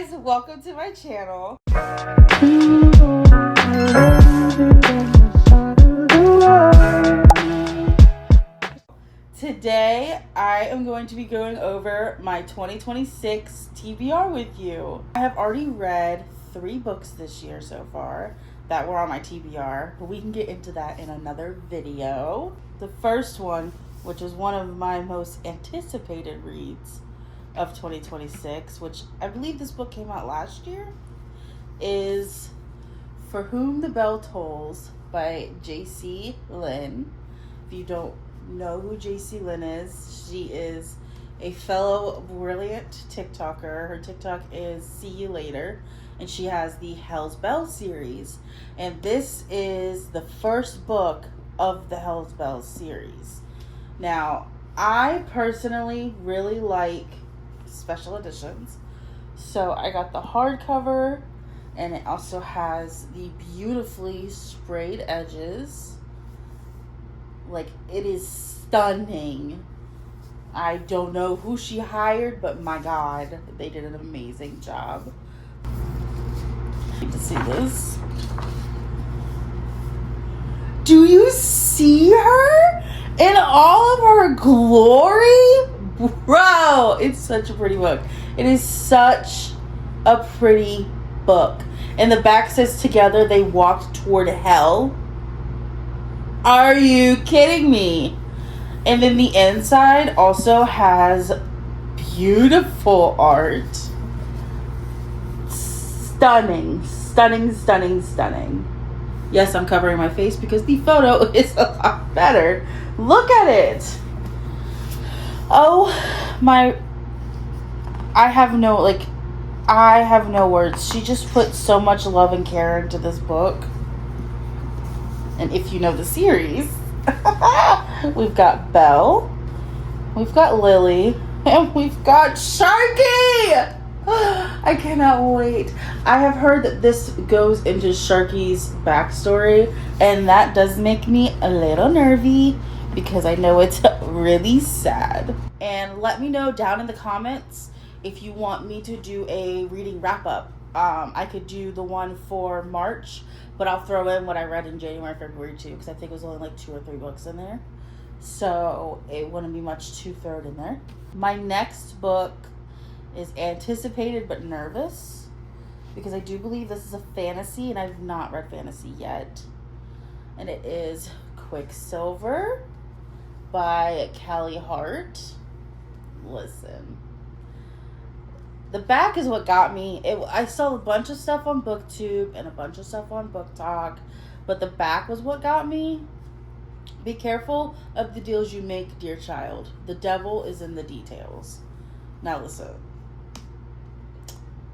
guys, welcome to my channel. Today, I am going to be going over my 2026 TBR with you. I have already read 3 books this year so far that were on my TBR, but we can get into that in another video. The first one, which is one of my most anticipated reads of 2026, which I believe this book came out last year, is For Whom the Bell Tolls by J.C. Lynn. If you don't know who J.C. Lynn is, she is a fellow brilliant TikToker. Her TikTok is See You Later, and she has the Hell's Bells series. And this is the first book of the Hell's Bells series. Now, I personally really like special editions. So I got the hardcover, and it also has the beautifully sprayed edges. Like, it is stunning. I don't know who she hired, but my God, they did an amazing job. To see this. Do you see her in all of her glory? Bro, it's such a pretty book. It is such a pretty book. And the back says, together they walked toward hell. Are you kidding me? And then the inside also has beautiful art. Stunning, stunning, stunning, stunning. Yes, I'm covering my face because the photo is a lot better. Look at it. Oh my, I have no words. She just put so much love and care into this book. And if you know the series, we've got Belle, we've got Lily, and we've got Sharky. I cannot wait. I have heard that this goes into Sharky's backstory, and that does make me a little nervy because I know it's really sad. And let me know down in the comments if you want me to do a reading wrap-up. I could do the one for March, but I'll throw in what I read in January, February too, because I think it was only like 2 or 3 books in there. So it wouldn't be much to throw it in there. My next book is anticipated but nervous because I do believe this is a fantasy, and I've not read fantasy yet. And it is Quicksilver by Callie Hart. Listen, the back is what got me. I saw a bunch of stuff on BookTube and a bunch of stuff on Book Talk, but the back was what got me. Be careful of the deals you make, dear child. The devil is in the details. Now listen.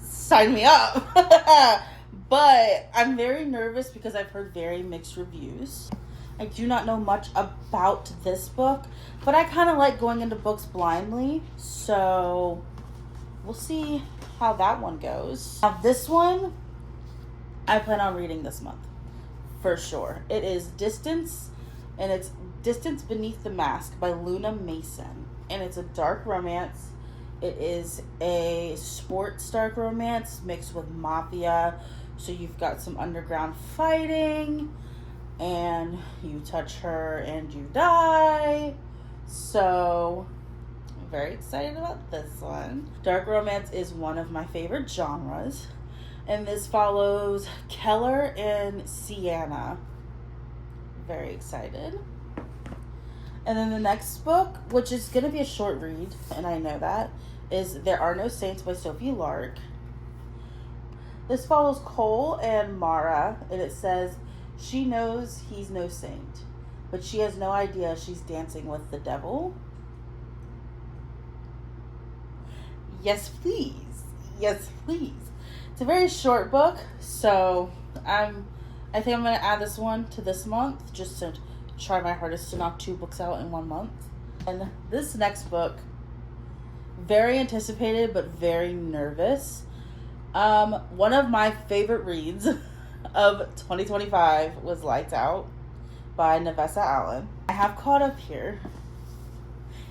Sign me up. But I'm very nervous because I've heard very mixed reviews. I do not know much about this book, but I kind of like going into books blindly, so we'll see how that one goes. Now this one, I plan on reading this month, for sure. It is Distance, and it's Distance Beneath the Mask by Luna Mason, and it's a dark romance. It is a sports dark romance mixed with mafia, so you've got some underground fighting, and you touch her and you die. So I'm very excited about this one. Dark romance is one of my favorite genres, and this follows Keller and Sienna. Very excited. And then the next book, which is going to be a short read, and I know that, is There Are No Saints by Sophie Lark. This follows Cole and Mara, and it says, she knows he's no saint, but she has no idea she's dancing with the devil. Yes, please. Yes, please. It's a very short book, so I think I'm going to add this one to this month just to try my hardest to knock 2 books out in 1 month. And this next book, very anticipated but very nervous. One of my favorite reads of 2025 was Lights Out by Nevessa Allen. I have caught up here,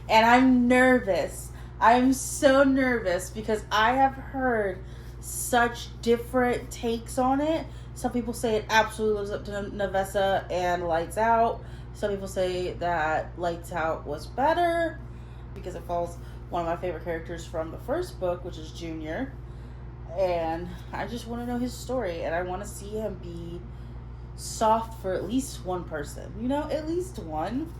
and I'm nervous. I'm so nervous because I have heard such different takes on it. Some people say it absolutely lives up to Nevessa and Lights Out. Some people say that Lights Out was better because it follows one of my favorite characters from the first book, which is Junior. And I just want to know his story, and I want to see him be soft for at least one person. You know, at least one.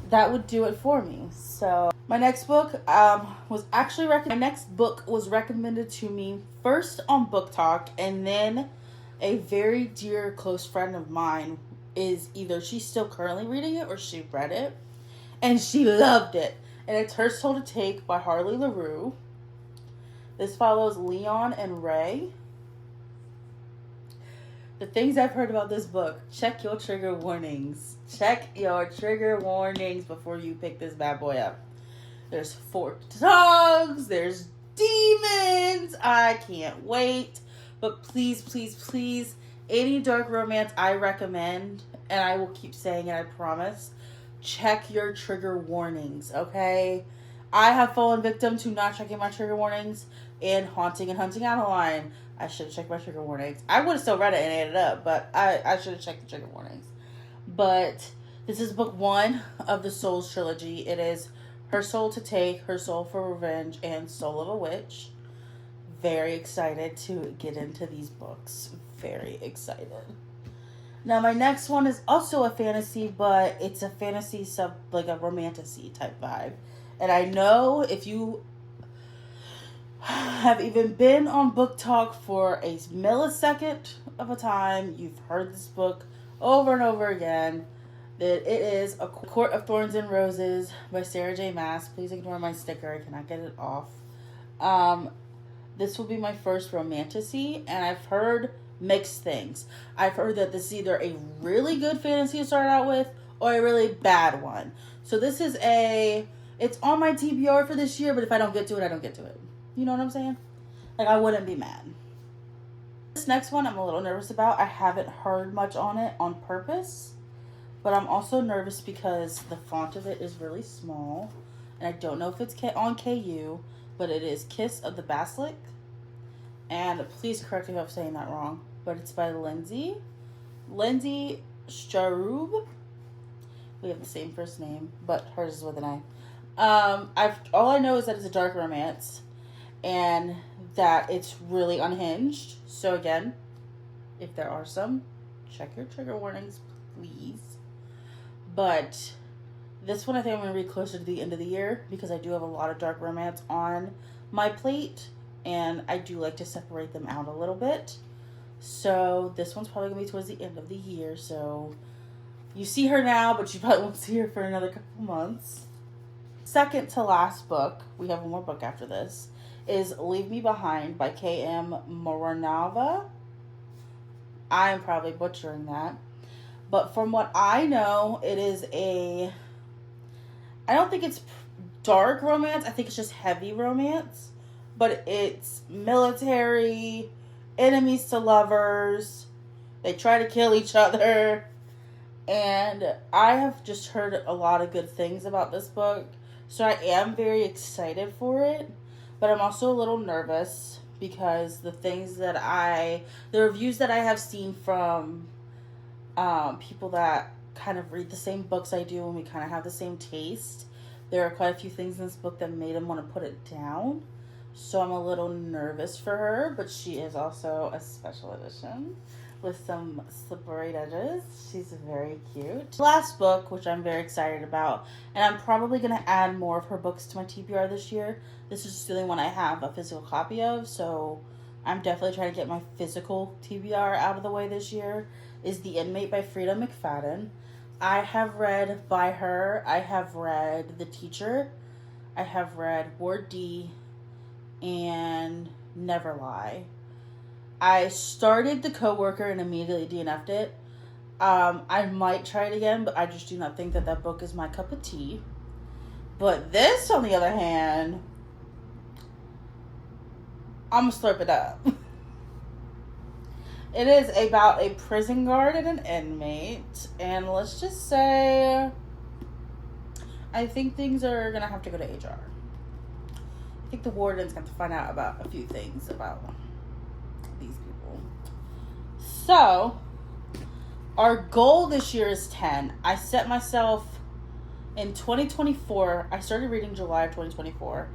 That would do it for me. So my next book was actually my next book was recommended to me first on Book Talk, and then a very dear close friend of mine is either she's still currently reading it or she read it and she loved it. And it's Her Soul to Take by Harley LaRue. This follows Leon and Ray. The things I've heard about this book, check your trigger warnings. Check your trigger warnings before you pick this bad boy up. There's forked tongues. There's demons. I can't wait. But please, please, please, any dark romance I recommend, and I will keep saying it, I promise, check your trigger warnings, okay? I have fallen victim to not checking my trigger warnings in Haunting and Hunting Adeline. I should have checked my trigger warnings. I would have still read it and ate it up, but I should have checked the trigger warnings. But this is book 1 of the Souls trilogy. It is Her Soul to Take, Her Soul for Revenge, and Soul of a Witch. Very excited to get into these books. Very excited. Now my next one is also a fantasy, but it's a fantasy like a romantasy type vibe. And I know if you have even been on Book Talk for a millisecond of a time, you've heard this book over and over again, that it is A Court of Thorns and Roses by Sarah J. Maas. Please ignore my sticker. I cannot get it off. This will be my first romantasy, and I've heard mixed things. I've heard that this is either a really good fantasy to start out with or a really bad one. So this is it's on my TBR for this year, but if I don't get to it, I don't get to it. You know what I'm saying? Like, I wouldn't be mad. This next one I'm a little nervous about. I haven't heard much on it on purpose, but I'm also nervous because the font of it is really small, and I don't know if it's on KU, but it is Kiss of the Basilisk. And please correct me if I'm saying that wrong, but it's by Lindsay Starub. We have the same first name, but hers is with an I. All I know is that it's a dark romance, and that it's really unhinged. So again, if there are some, check your trigger warnings, please. But this one I think I'm going to read closer to the end of the year, because I do have a lot of dark romance on my plate, and I do like to separate them out a little bit. So this one's probably going to be towards the end of the year. So you see her now, but you probably won't see her for another couple months. Second to last book, we have one more book after this, is Leave Me Behind by K.M. Moranava. I'm probably butchering that. But from what I know, it is I don't think it's dark romance. I think it's just heavy romance. But it's military, enemies to lovers. They try to kill each other. And I have just heard a lot of good things about this book. So I am very excited for it. But I'm also a little nervous because the reviews that I have seen from people that kind of read the same books I do and we kind of have the same taste, there are quite a few things in this book that made him want to put it down. So I'm a little nervous for her, but she is also a special edition with some slippery edges. She's very cute. Last book, which I'm very excited about, and I'm probably going to add more of her books to my TBR this year. This is just the only one I have a physical copy of, so I'm definitely trying to get my physical TBR out of the way this year, is The Inmate by Frida McFadden. I have read by her. I have read The Teacher. I have read Ward D and Never Lie. I started The Coworker and immediately DNF'd it. I might try it again, but I just do not think that book is my cup of tea. But this, on the other hand, I'm going to slurp it up. It is about a prison guard and an inmate. And let's just say, I think things are going to have to go to HR. I think the warden's got to find out about a few things about these people. So, our goal this year is 10. I set myself in 2024. I started reading July of 2024.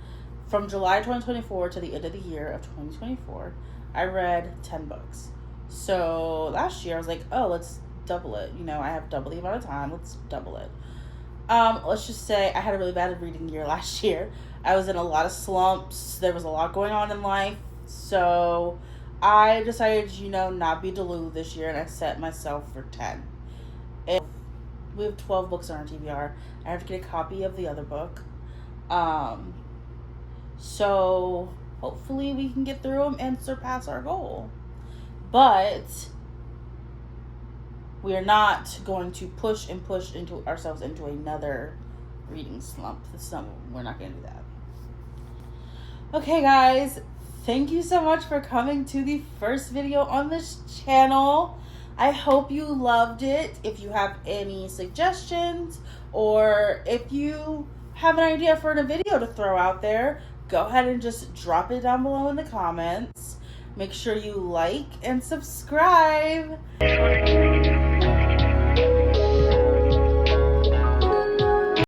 From July 2024 to the end of the year of 2024, I read 10 books. So, last year I was like, oh, let's double it. You know, I have double the amount of time. Let's double it. Let's just say I had a really bad reading year last year. I was in a lot of slumps. There was a lot going on in life. So I decided, not be delulu this year, and I set myself for 10. And we have 12 books on our TBR. I have to get a copy of the other book. So hopefully we can get through them and surpass our goal. But we are not going to push into ourselves into another reading slump. We're not going to do that. Okay, guys. Thank you so much for coming to the first video on this channel. I hope you loved it. If you have any suggestions or if you have an idea for a video to throw out there, go ahead and just drop it down below in the comments. Make sure you like and subscribe.